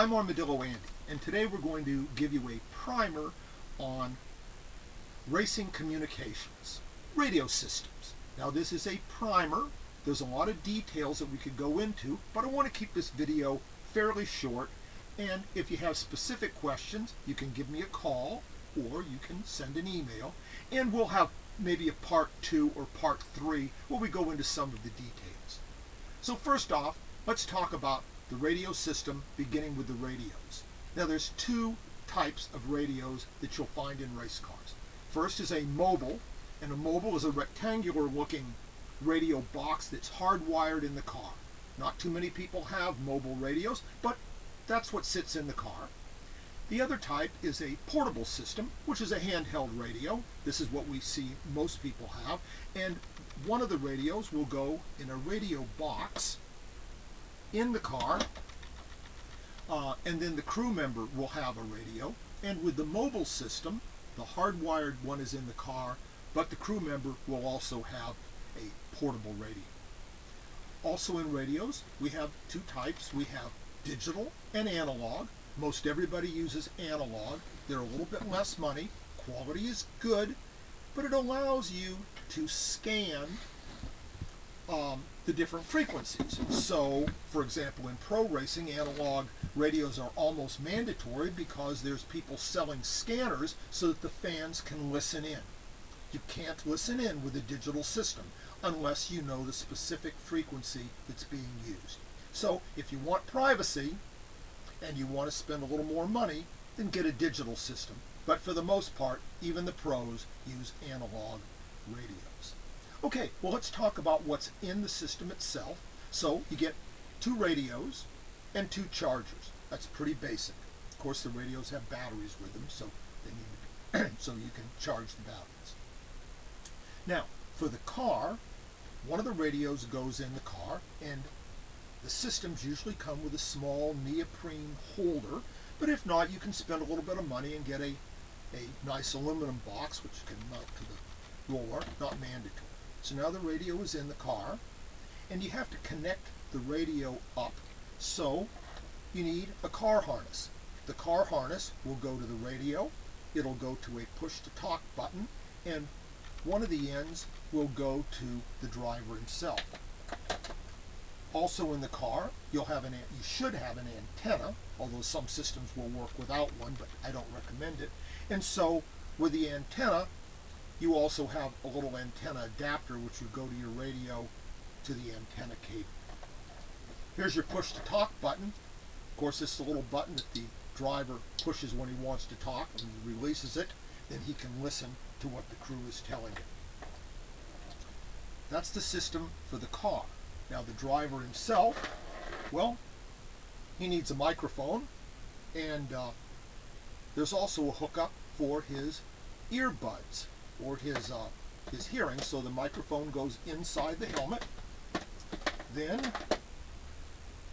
I'm Armadillo Andy, and today we're going to give you a primer on racing communications, radio systems. Now this is a primer. There's a lot of details that we could go into, but I want to keep this video fairly short, and if you have specific questions, you can give me a call or you can send an email, and we'll have maybe a part 2 or part 3 where we go into some of the details. So first off, let's talk about the radio system, beginning with the radios. Now there's two types of radios that you'll find in race cars. First is a mobile, and a mobile is a rectangular looking radio box that's hardwired in the car. Not too many people have mobile radios, but that's what sits in the car. The other type is a portable system, which is a handheld radio. This is what we see most people have, and one of the radios will go in a radio box in the car, and then the crew member will have a radio. And with the mobile system, the hardwired one is in the car, but the crew member will also have a portable radio. Also in radios, we have two types. We have digital and analog. Most everybody uses analog. They're a little bit less money. Quality is good, but it allows you to scan the different frequencies. So, for example, in pro racing, analog radios are almost mandatory because there's people selling scanners so that the fans can listen in. You can't listen in with a digital system unless you know the specific frequency that's being used. So, if you want privacy and you want to spend a little more money, then get a digital system. But for the most part, even the pros use analog radios. Okay, well, let's talk about what's in the system itself. So you get two radios and two chargers. That's pretty basic. Of course, the radios have batteries with them, so they need to be so you can charge the batteries. Now, for the car, one of the radios goes in the car, and the systems usually come with a small neoprene holder, but if not, you can spend a little bit of money and get a nice aluminum box which you can mount to the floor, not mandatory. So now the radio is in the car, and you have to connect the radio up. So you need a car harness. The car harness will go to the radio. It'll go to a push-to-talk button, and one of the ends will go to the driver himself. Also in the car, you should have an antenna, although some systems will work without one, but I don't recommend it. And so with the antenna, you also have a little antenna adapter which would go to your radio to the antenna cable. Here's your push-to-talk button. Of course, this is a little button that the driver pushes when he wants to talk, and he releases it, then he can listen to what the crew is telling him. That's the system for the car. Now the driver himself, well, he needs a microphone, and there's also a hookup for his earbuds or his hearing, so the microphone goes inside the helmet. Then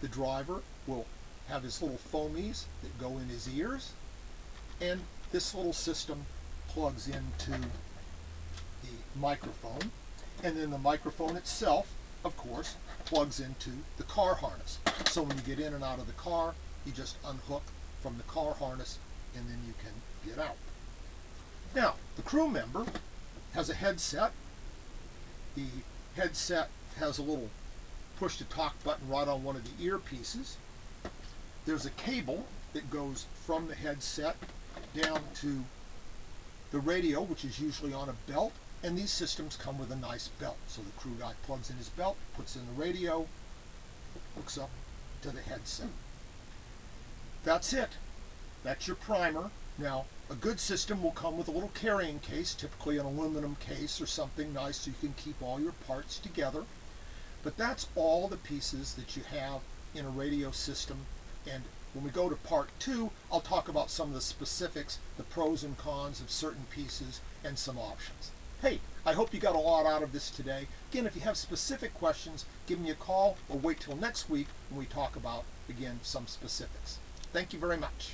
the driver will have his little foamies that go in his ears, and this little system plugs into the microphone, and then the microphone itself, of course, plugs into the car harness. So when you get in and out of the car, you just unhook from the car harness and then you can get out. Now, the crew member has a headset. The headset has a little push-to-talk button right on one of the earpieces. There's a cable that goes from the headset down to the radio, which is usually on a belt, and these systems come with a nice belt. So the crew guy plugs in his belt, puts in the radio, hooks up to the headset. That's it. That's your primer. Now, a good system will come with a little carrying case, typically an aluminum case or something nice so you can keep all your parts together. But that's all the pieces that you have in a radio system. And when we go to part 2, I'll talk about some of the specifics, the pros and cons of certain pieces, and some options. Hey, I hope you got a lot out of this today. Again, if you have specific questions, give me a call or wait till next week when we talk about, again, some specifics. Thank you very much.